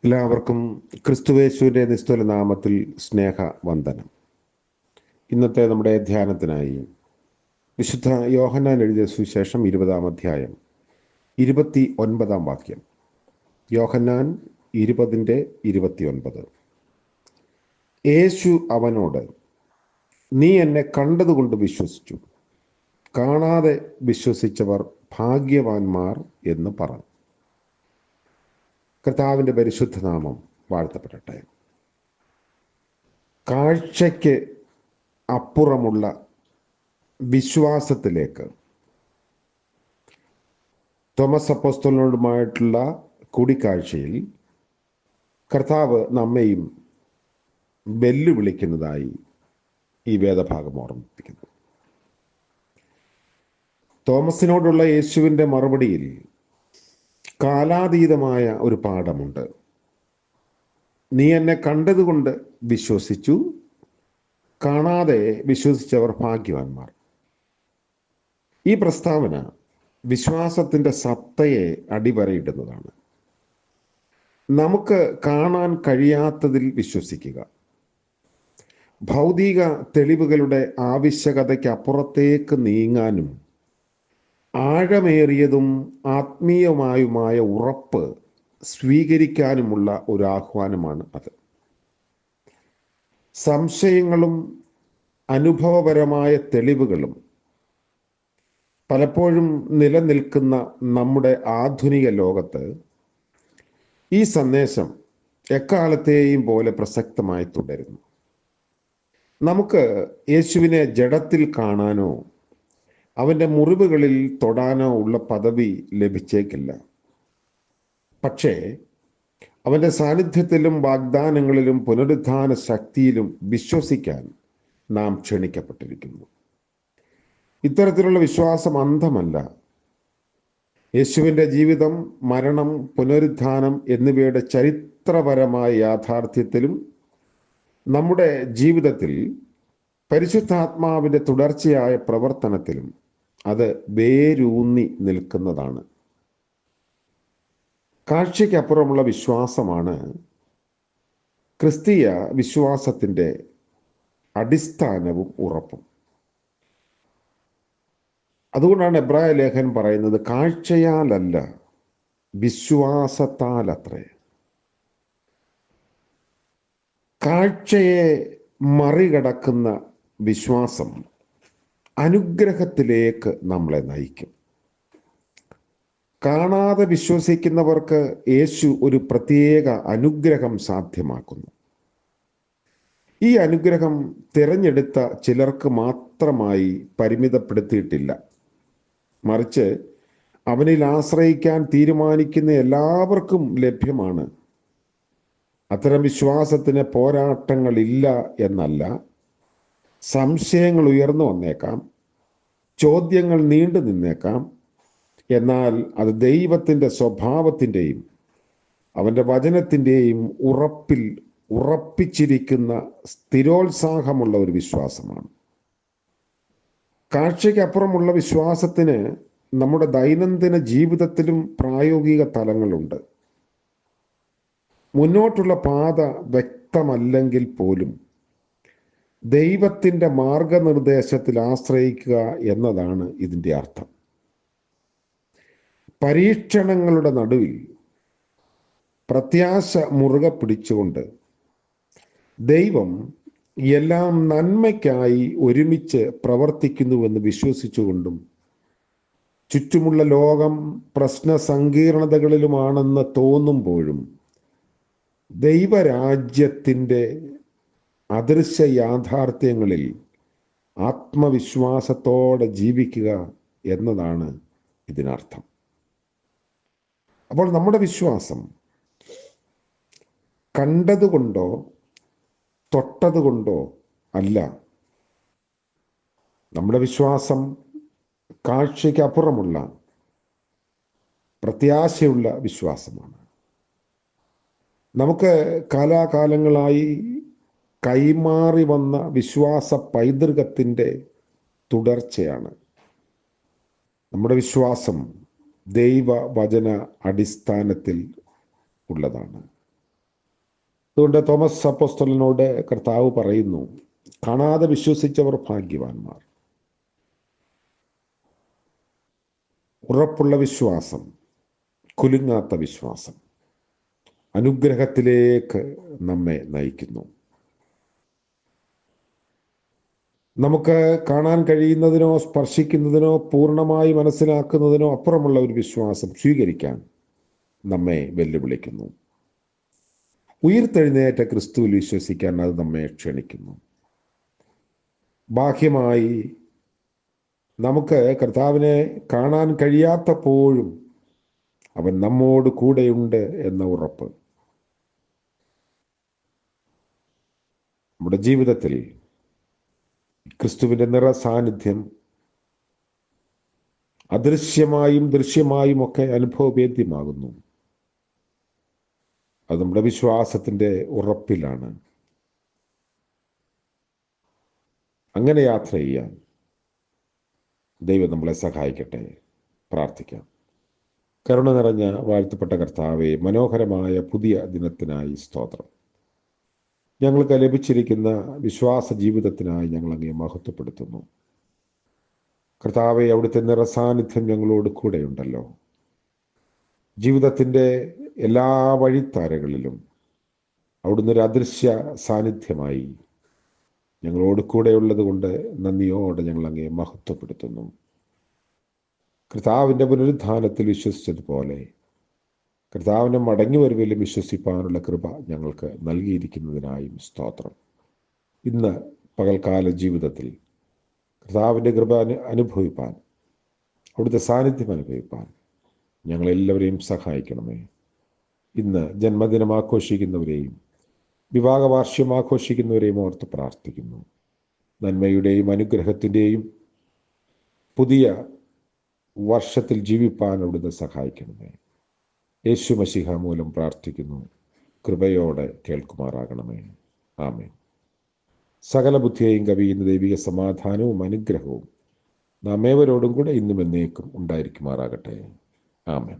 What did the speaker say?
എല്ലാവർക്കും ക്രിസ്തുവേശുവിൻ്റെ നിസ്തുല നാമത്തിൽ സ്നേഹ വന്ദനം. ഇന്നത്തെ നമ്മുടെ ധ്യാനത്തിനായി വിശുദ്ധ യോഹന്നാൻ എഴുതിയ സുവിശേഷം 20-ാം അധ്യായം 29-ാം വാക്യം. യോഹന്നാൻ 20:29. യേശു അവനോട്, നീ എന്നെ കണ്ടതുകൊണ്ട് വിശ്വസിച്ചു, കാണാതെ വിശ്വസിച്ചവർ ഭാഗ്യവാന്മാർ എന്ന് പറഞ്ഞു. കർത്താവിൻ്റെ പരിശുദ്ധ നാമം വാഴ്ത്തപ്പെടട്ടെ. കാഴ്ചയ്ക്ക് അപ്പുറമുള്ള വിശ്വാസത്തിലേക്ക് തോമസ് അപ്പോസ്തലനുമായിട്ടുള്ള കൂടിക്കാഴ്ചയിൽ കർത്താവ് നമ്മെയും വെല്ലുവിളിക്കുന്നതായി ഈ വേദഭാഗം ഓർമ്മിപ്പിക്കുന്നു. തോമസിനോടുള്ള യേശുവിൻ്റെ മറുപടിയിൽ കാലാതീതമായ ഒരു പാഠമുണ്ട്. നീ എന്നെ കണ്ടതുകൊണ്ട് വിശ്വസിച്ചു, കാണാതെ വിശ്വസിച്ചവർ ഭാഗ്യവാന്മാർ. ഈ പ്രസ്താവന വിശ്വാസത്തിൻ്റെ സത്തയെ അടിവരയിടുന്നതാണ്. നമുക്ക് കാണാൻ കഴിയാത്തതിൽ വിശ്വസിക്കുക, ഭൗതിക തെളിവുകളുടെ ആവശ്യകതയ്ക്ക് അപ്പുറത്തേക്ക് നീങ്ങാനും ആഴമേറിയതും ആത്മീയമായുമായ ഉറപ്പ് സ്വീകരിക്കാനുമുള്ള ഒരു ആഹ്വാനമാണ് അത്. സംശയങ്ങളും അനുഭവപരമായ തെളിവുകളും പലപ്പോഴും നിലനിൽക്കുന്ന നമ്മുടെ ആധുനിക ലോകത്ത് ഈ സന്ദേശം എക്കാലത്തെയും പോലെ പ്രസക്തമായി തുടരുന്നു. നമുക്ക് യേശുവിനെ ജഡത്തിൽ കാണാനോ അവൻ്റെ മുറിവുകളിൽ തൊടാനോ ഉള്ള പദവി ലഭിച്ചേക്കില്ല. പക്ഷേ അവൻ്റെ സാന്നിധ്യത്തിലും വാഗ്ദാനങ്ങളിലും പുനരുദ്ധാന ശക്തിയിലും വിശ്വസിക്കാൻ നാം ക്ഷണിക്കപ്പെട്ടിരിക്കുന്നു. ഇത്തരത്തിലുള്ള വിശ്വാസം അന്ധമല്ല. യേശുവിൻ്റെ ജീവിതം, മരണം, പുനരുദ്ധാനം എന്നിവയുടെ ചരിത്രപരമായ യാഥാർത്ഥ്യത്തിലും നമ്മുടെ ജീവിതത്തിൽ പരിശുദ്ധാത്മാവിൻ്റെ തുടർച്ചയായ പ്രവർത്തനത്തിലും അത് വേരൂന്നി നിൽക്കുന്നതാണ്. കാഴ്ചയ്ക്കപ്പുറമുള്ള വിശ്വാസമാണ് ക്രിസ്തീയ വിശ്വാസത്തിൻ്റെ അടിസ്ഥാനവും ഉറപ്പും. അതുകൊണ്ടാണ് എബ്രായ ലേഖനം പറയുന്നത്, കാഴ്ചയാലല്ല വിശ്വാസത്താലത്രേ. കാഴ്ചയെ മറികടക്കുന്ന വിശ്വാസം അനുഗ്രഹത്തിലേക്ക് നമ്മളെ നയിക്കും. കാണാതെ വിശ്വസിക്കുന്നവർക്ക് യേശു ഒരു പ്രത്യേക അനുഗ്രഹം സാധ്യമാക്കുന്നു. ഈ അനുഗ്രഹം തിരഞ്ഞെടുത്ത ചിലർക്ക് മാത്രമായി പരിമിതപ്പെടുത്തിയിട്ടില്ല. മറിച്ച് അവനിൽ ആശ്രയിക്കാൻ തീരുമാനിക്കുന്ന എല്ലാവർക്കും ലഭ്യമാണ്. അത്തരം വിശ്വാസത്തിന് പോരാട്ടങ്ങളില്ല എന്നല്ല. സംശയങ്ങൾ ഉയർന്നു വന്നേക്കാം, ചോദ്യങ്ങൾ നീണ്ടു നിന്നേക്കാം. എന്നാൽ അത് ദൈവത്തിൻ്റെ സ്വഭാവത്തിൻ്റെയും അവൻ്റെ വചനത്തിൻ്റെയും ഉറപ്പിച്ചിരിക്കുന്ന സ്ഥിരോത്സാഹമുള്ള ഒരു വിശ്വാസമാണ്. കാഴ്ചയ്ക്കപ്പുറമുള്ള വിശ്വാസത്തിന് നമ്മുടെ ദൈനംദിന ജീവിതത്തിലും പ്രായോഗിക തലങ്ങളുണ്ട്. മുന്നോട്ടുള്ള പാത വ്യക്തമല്ലെങ്കിൽ പോലും ദൈവത്തിൻ്റെ മാർഗനിർദ്ദേശത്തിൽ ആശ്രയിക്കുക എന്നതാണ് ഇതിൻ്റെ അർത്ഥം. പരീക്ഷണങ്ങളുടെ നടുവിൽ പ്രത്യാശ മുറുകെ പിടിച്ചുകൊണ്ട് ദൈവം എല്ലാം നന്മയ്ക്കായി ഒരുമിച്ച് പ്രവർത്തിക്കുന്നുവെന്ന് വിശ്വസിച്ചുകൊണ്ടും ചുറ്റുമുള്ള ലോകം പ്രശ്ന സങ്കീർണതകളിലുമാണെന്ന് തോന്നുമ്പോഴും ദൈവരാജ്യത്തിൻ്റെ അദൃശ്യ യാഥാർത്ഥ്യങ്ങളിൽ ആത്മവിശ്വാസത്തോടെ ജീവിക്കുക എന്നതാണ് ഇതിനർത്ഥം. അപ്പോൾ നമ്മുടെ വിശ്വാസം കണ്ടതുകൊണ്ടോ തൊട്ടതുകൊണ്ടോ അല്ല. നമ്മുടെ വിശ്വാസം കാഴ്ചയ്ക്കപ്പുറമുള്ള പ്രത്യാശയുള്ള വിശ്വാസമാണ്. നമുക്ക് കാലാകാലങ്ങളായി കൈമാറി വന്ന വിശ്വാസ പൈതൃകത്തിൻ്റെ തുടർച്ചയാണ്. നമ്മുടെ വിശ്വാസം ദൈവവചന അടിസ്ഥാനത്തിൽ ഉള്ളതാണ്. അതുകൊണ്ട് തോമസ് അപ്പോസ്തലനോട് കർത്താവ് പറയുന്നു, കാണാതെ വിശ്വസിച്ചവർ ഭാഗ്യവാന്മാർ. ഉറപ്പുള്ള വിശ്വാസം, കുലുങ്ങാത്ത വിശ്വാസം അനുഗ്രഹത്തിലേക്ക് നമ്മെ നയിക്കുന്നു. നമുക്ക് കാണാൻ കഴിയുന്നതിനോ സ്പർശിക്കുന്നതിനോ പൂർണ്ണമായി മനസ്സിലാക്കുന്നതിനോ അപ്പുറമുള്ള ഒരു വിശ്വാസം സ്വീകരിക്കാൻ നമ്മെ വെല്ലുവിളിക്കുന്നു. ഉയിർത്തെഴുന്നേറ്റ ക്രിസ്തുവിൽ വിശ്വസിക്കാൻ അത് നമ്മെ ക്ഷണിക്കുന്നു. ബാഹ്യമായി നമുക്ക് കർത്താവിനെ കാണാൻ കഴിയാത്തപ്പോഴും അവൻ നമ്മോട് കൂടെയുണ്ട് എന്ന ഉറപ്പ് നമ്മുടെ ജീവിതത്തിൽ ക്രിസ്തുവിൻ്റെ നിറസാന്നിധ്യം അദൃശ്യമായും ദൃശ്യമായും ഒക്കെ അനുഭവവേദ്യമാകുന്നു. അത് നമ്മുടെ വിശ്വാസത്തിൻ്റെ ഉറപ്പിലാണ്. അങ്ങനെ യാത്ര ചെയ്യാൻ ദൈവം നമ്മളെ സഹായിക്കട്ടെ. പ്രാർത്ഥിക്കാം. കരുണ നിറഞ്ഞ വാഴ്ത്തപ്പെട്ട കർത്താവേ, മനോഹരമായ പുതിയ ദിനത്തിനായി സ്തോത്രം. ഞങ്ങൾക്ക് ലഭിച്ചിരിക്കുന്ന വിശ്വാസ ജീവിതത്തിനായി ഞങ്ങൾ അങ്ങേ മഹത്വപ്പെടുത്തുന്നു. കർത്താവേ, അവിടുത്തെ നിറസാന്നിധ്യം ഞങ്ങളോട് കൂടെയുണ്ടല്ലോ. ജീവിതത്തിൻ്റെ എല്ലാ വഴിത്താരകളിലും അവിടുന്ന് ഒരു അദൃശ്യ സാന്നിധ്യമായി ഞങ്ങളോട് കൂടെയുള്ളത് കൊണ്ട് നന്ദിയോടെ ഞങ്ങൾ അങ്ങേ മഹത്വപ്പെടുത്തുന്നു. കർത്താവിൻ്റെ പുനരുത്ഥാനത്തിൽ വിശ്വസിച്ചതുപോലെ കർത്താവിനെ മടങ്ങി വരവിലും വിശ്വസിപ്പാനുള്ള കൃപ ഞങ്ങൾക്ക് നൽകിയിരിക്കുന്നതിനായും സ്തോത്രം. ഇന്ന് പകൽക്കാല ജീവിതത്തിൽ കർത്താവിൻ്റെ കൃപ അനുഭവിപ്പാൻ, അവിടുത്തെ സാന്നിധ്യം അനുഭവിപ്പാൻ ഞങ്ങളെല്ലാവരെയും സഹായിക്കണമേ. ഇന്ന് ജന്മദിനം ആഘോഷിക്കുന്നവരെയും വിവാഹ വാർഷികം ആഘോഷിക്കുന്നവരെയും ഓർത്ത് പ്രാർത്ഥിക്കുന്നു. നന്മയുടെയും അനുഗ്രഹത്തിൻ്റെയും പുതിയ വർഷത്തിൽ ജീവിപ്പാൻ അവിടുന്ന് സഹായിക്കണമേ. യേശു മശിഹ മൂലം പ്രാർത്ഥിക്കുന്നു. കൃപയോടെ കേൾക്കുമാറാകണമേ. ആമേൻ. സകല ബുദ്ധിയെയും കവിയുന്ന ദൈവിക സമാധാനവും അനുഗ്രഹവും നാം ഏവരോടും കൂടെ ഇന്നും എന്നേക്കും ഉണ്ടായിരിക്കുമാറാകട്ടെ. ആമേൻ.